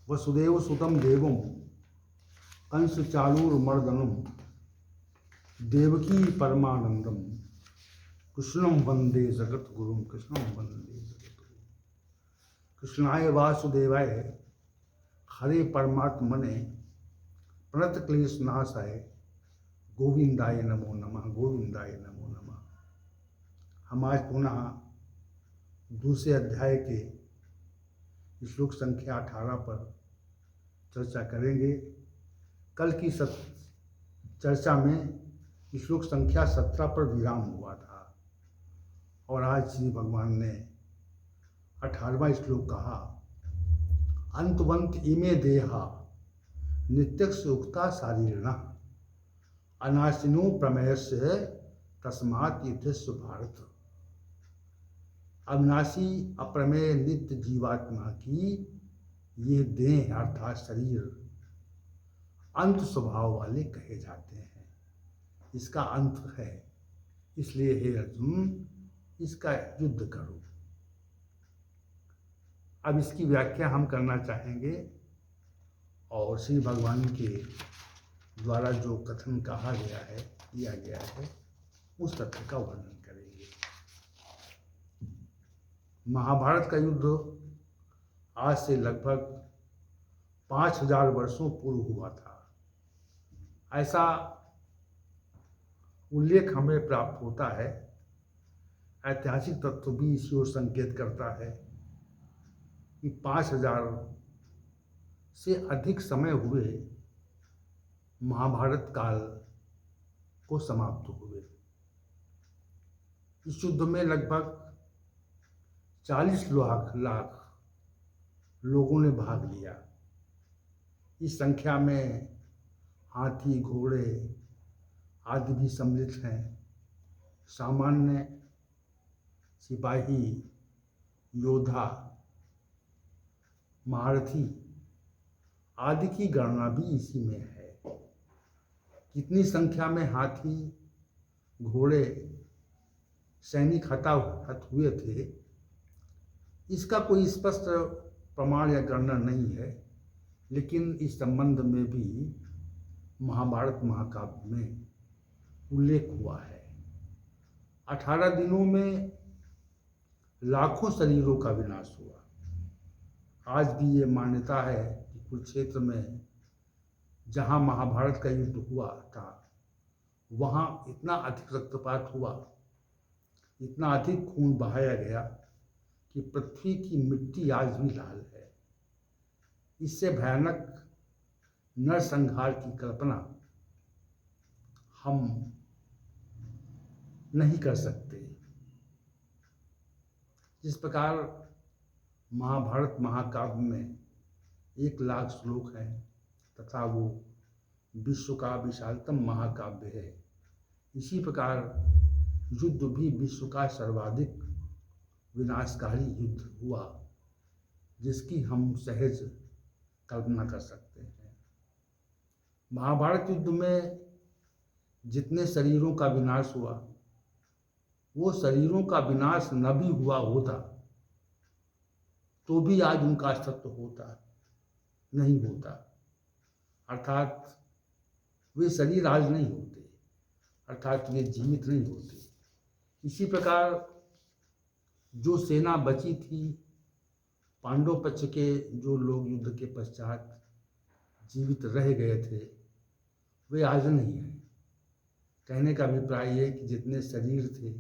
वसुदेव सुतम देवम कंस चाणूरमर्दनम देवकी परमानंदम कृष्णम वंदे जगत गुरुम कृष्णम वंदे जगत गुरुम। कृष्णाय वासुदेवाय हरे परमात्मने प्रणत क्लेश नाशाय गोविंदाय नमो नमः गोविंदाय नमो नमः। हम आज पुनः दूसरे अध्याय के श्लोक संख्या 18 पर चर्चा करेंगे। कल की चर्चा में श्लोक संख्या 17 पर विराम हुआ था और आज श्री भगवान ने 18वां श्लोक कहा, अंतवंत इमे देहा नित्यक्ष उक्ता शारीरिणः अनाशिनो प्रमेयस्य तस्मात् युद्धस्य भारत। अविनाशी अप्रमेय नित्य जीवात्मा की ये देह अर्थात शरीर अंत स्वभाव वाले कहे जाते हैं। इसका अंत है, इसलिए हे अर्जुन इसका युद्ध करो। अब इसकी व्याख्या हम करना चाहेंगे और श्री भगवान के द्वारा जो कथन कहा गया है, किया गया है, उस तथ्य का वर्णन करेंगे। महाभारत का युद्ध आज से लगभग 5000 वर्षों पूर्व हुआ था, ऐसा उल्लेख हमें प्राप्त होता है। ऐतिहासिक तत्व भी इसी ओर संकेत करता है कि 5000 से अधिक समय हुए महाभारत काल को समाप्त हुए। इस युद्ध में लगभग 40 लाख लोगों ने भाग लिया। इस संख्या में हाथी घोड़े आदि भी सम्मिलित हैं। सामान्य सिपाही योद्धा महारथी आदि की गणना भी इसी में है। कितनी संख्या में हाथी घोड़े सैनिक हत हुए थे, इसका कोई स्पष्ट प्रमाण या गणना नहीं है, लेकिन इस संबंध में भी महाभारत महाकाव्य में उल्लेख हुआ है। 18 दिनों में लाखों शरीरों का विनाश हुआ। आज भी ये मान्यता है कि कुरुक्षेत्र में जहाँ महाभारत का युद्ध हुआ था, वहाँ इतना अधिक रक्तपात हुआ, इतना अधिक खून बहाया गया कि पृथ्वी की मिट्टी आज भी लाल है। इससे भयानक नरसंहार की कल्पना हम नहीं कर सकते। जिस प्रकार महाभारत महाकाव्य में 1 लाख श्लोक हैं तथा वो विश्व का विशालतम महाकाव्य है, इसी प्रकार युद्ध भी विश्व का सर्वाधिक विनाशकारी युद्ध हुआ, जिसकी हम सहज कल्पना कर सकते हैं। महाभारत युद्ध में जितने शरीरों का विनाश हुआ, वो शरीरों का विनाश न भी हुआ होता तो भी आज उनका अस्तित्व होता नहीं होता, अर्थात वे शरीर आज नहीं होते, अर्थात वे जीवित नहीं होते। इसी प्रकार जो सेना बची थी, पांडव पक्ष के जो लोग युद्ध के पश्चात जीवित रह गए थे, वे आज नहीं हैं। कहने का अभिप्राय है कि जितने शरीर थे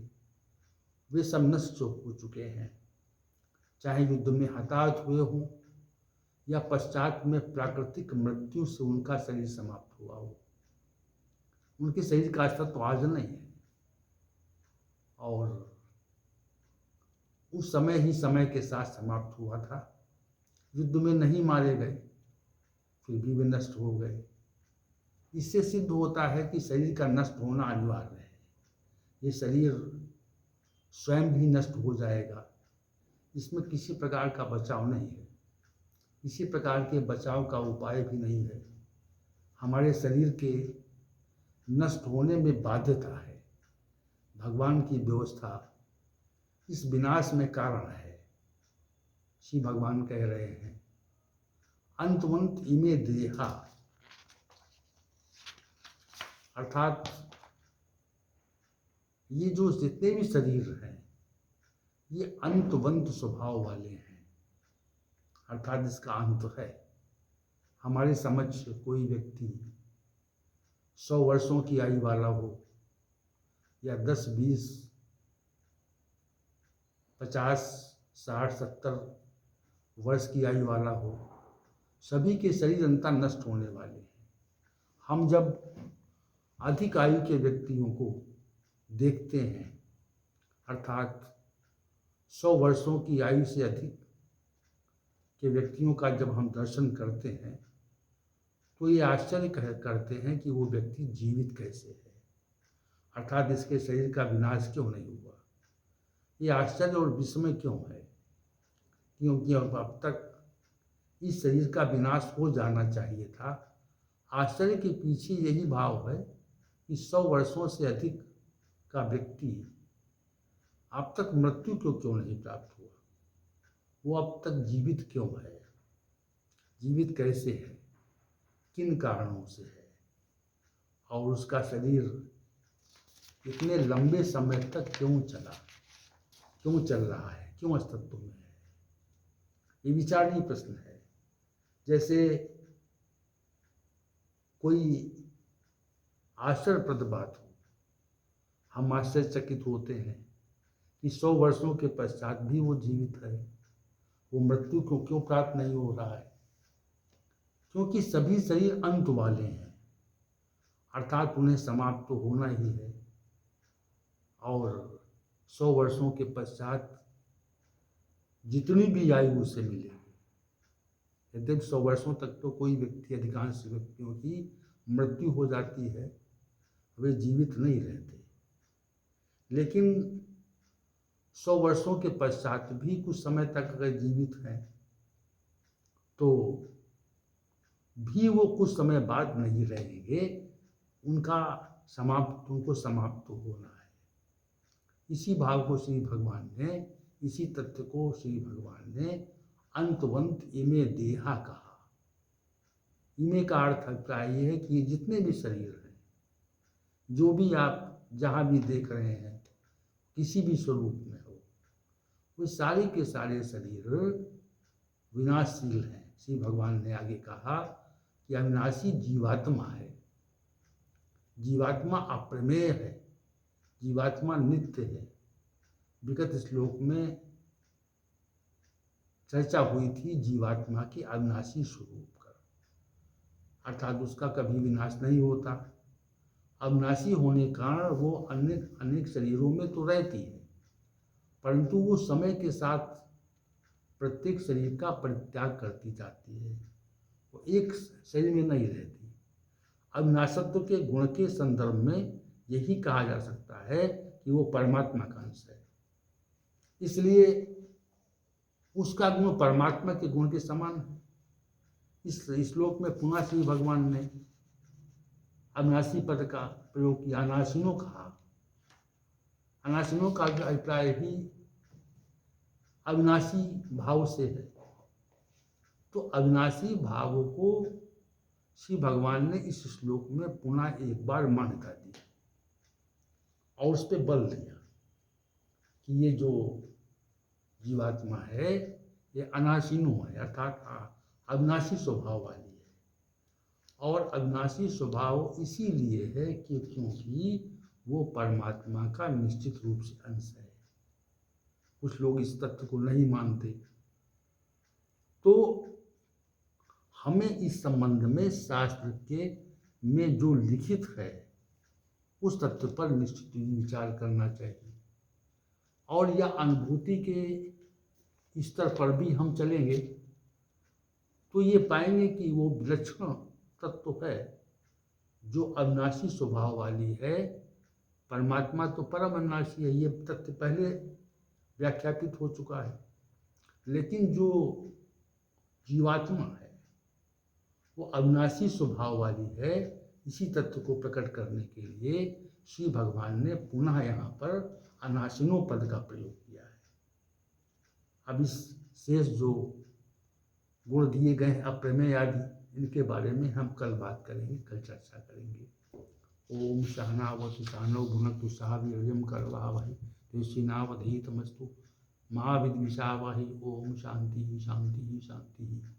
वे सब नष्ट हो चुके हैं, चाहे युद्ध में हताहत हुए हों या पश्चात में प्राकृतिक मृत्यु से उनका शरीर समाप्त हुआ हो। उनके शरीर का अस्तित्व आज नहीं है और उस समय ही समय के साथ समाप्त हुआ था। युद्ध में नहीं मारे गए, फिर भी वे नष्ट हो गए। इससे सिद्ध होता है कि शरीर का नष्ट होना अनिवार्य है। ये शरीर स्वयं भी नष्ट हो जाएगा, इसमें किसी प्रकार का बचाव नहीं है, किसी प्रकार के बचाव का उपाय भी नहीं है। हमारे शरीर के नष्ट होने में बाध्यता है। भगवान की व्यवस्था इस विनाश में कारण है। श्री भगवान कह रहे हैं, अंतवंत इमे देहा, अर्थात ये जो जितने भी शरीर हैं ये अंतवंत स्वभाव वाले हैं, अर्थात इसका अंत है। हमारे समझ कोई व्यक्ति 100 वर्षों की आयु वाला हो या 10, 20, 50, 60, 70 वर्ष की आयु वाला हो, सभी के शरीर अंततः नष्ट होने वाले हैं। हम जब अधिक आयु के व्यक्तियों को देखते हैं, अर्थात 100 वर्षों की आयु से अधिक के व्यक्तियों का जब हम दर्शन करते हैं तो ये आश्चर्य करते हैं कि वो व्यक्ति जीवित कैसे है, अर्थात इसके शरीर का विनाश क्यों नहीं हुआ। ये आश्चर्य और विस्मय क्यों है? क्योंकि अब तक इस शरीर का विनाश हो जाना चाहिए था। आश्चर्य के पीछे यही भाव है कि 100 वर्षों से अधिक का व्यक्ति अब तक मृत्यु को क्यों नहीं प्राप्त हुआ, वो अब तक जीवित क्यों है, जीवित कैसे है, किन कारणों से है, और उसका शरीर इतने लंबे समय तक क्यों चल रहा है, क्यों अस्तित्व में है। ये विचारणीय प्रश्न है। जैसे कोई आश्चर्यप्रद बात हो, हम आश्चर्यचकित होते हैं कि 100 वर्षों के पश्चात भी वो जीवित है, वो मृत्यु को क्यों प्राप्त नहीं हो रहा है। क्योंकि सभी शरीर अंत वाले हैं, अर्थात उन्हें समाप्त तो होना ही है, और 100 वर्षों के पश्चात जितनी भी आयु उसे मिलेगी, यदि 100 वर्षों तक तो कोई व्यक्ति, अधिकांश व्यक्तियों की मृत्यु हो जाती है, वे जीवित नहीं रहते। लेकिन 100 वर्षों के पश्चात भी कुछ समय तक अगर जीवित हैं तो भी वो कुछ समय बाद नहीं रहेंगे, उनको समाप्त होना है। इसी भाव को श्री भगवान ने, इसी तथ्य को श्री भगवान ने अंतवंत इमे देहा कहा। इमे का अर्थ अभिप्राय ये है कि ये जितने भी शरीर हैं, जो भी आप जहाँ भी देख रहे हैं, किसी भी स्वरूप में हो, वो सारे के सारे शरीर विनाशशील हैं। श्री भगवान ने आगे कहा कि अविनाशी जीवात्मा है, जीवात्मा अप्रमेय है, जीवात्मा नित्य है। विगत श्लोक में चर्चा हुई थी जीवात्मा के अविनाशी स्वरूप का, अर्थात उसका कभी विनाश नहीं होता। अविनाशी होने के कारण वो अनेक शरीरों में तो रहती है, परंतु वो समय के साथ प्रत्येक शरीर का परित्याग करती जाती है, वो एक शरीर में नहीं रहती। अविनाशत्व के गुण के संदर्भ में यही कहा जा सकता है कि वो परमात्मा का अंश है, इसलिए उसका गुण परमात्मा के गुण के समान है। इस श्लोक में पुनः श्री भगवान ने अविनाशी पद का प्रयोग किया, अनाशिनो कहा। अनाशिनो का अभिप्राय भी अविनाशी भाव से है। तो अविनाशी भाव को श्री भगवान ने इस श्लोक में पुनः एक बार मान्यता दी और उस पर बल दिया कि ये जो जीवात्मा है ये अनाशिनो है, अर्थात अविनाशी स्वभाव वाली है। और अविनाशी स्वभाव इसीलिए है कि क्योंकि वो परमात्मा का निश्चित रूप से अंश है। कुछ लोग इस तथ्य को नहीं मानते, तो हमें इस संबंध में शास्त्र के में जो लिखित है उस तथ्य पर निश्चित विचार करना चाहिए। और यह अनुभूति के स्तर पर भी हम चलेंगे तो ये पाएंगे कि वो विलक्षण तत्व है जो अविनाशी स्वभाव वाली है। परमात्मा तो परम अविनाशी है, ये तथ्य पहले व्याख्यापित हो चुका है। लेकिन जो जीवात्मा है वो अविनाशी स्वभाव वाली है। इसी तत्व को प्रकट करने के लिए श्री भगवान ने पुनः यहाँ पर अनाशिनो पद का प्रयोग किया है। अब इस शेष जो गुण दिए गए हैं अप्रमेय आदि, इनके बारे में हम कल बात करेंगे, कल चर्चा करेंगे। ओम सहनावतु सहनौ भुनक्तु सह वीर्यं करवावहै तेजस्विनावधीतमस्तु मा विद्विषावहै। ओम शांति शांति शांति।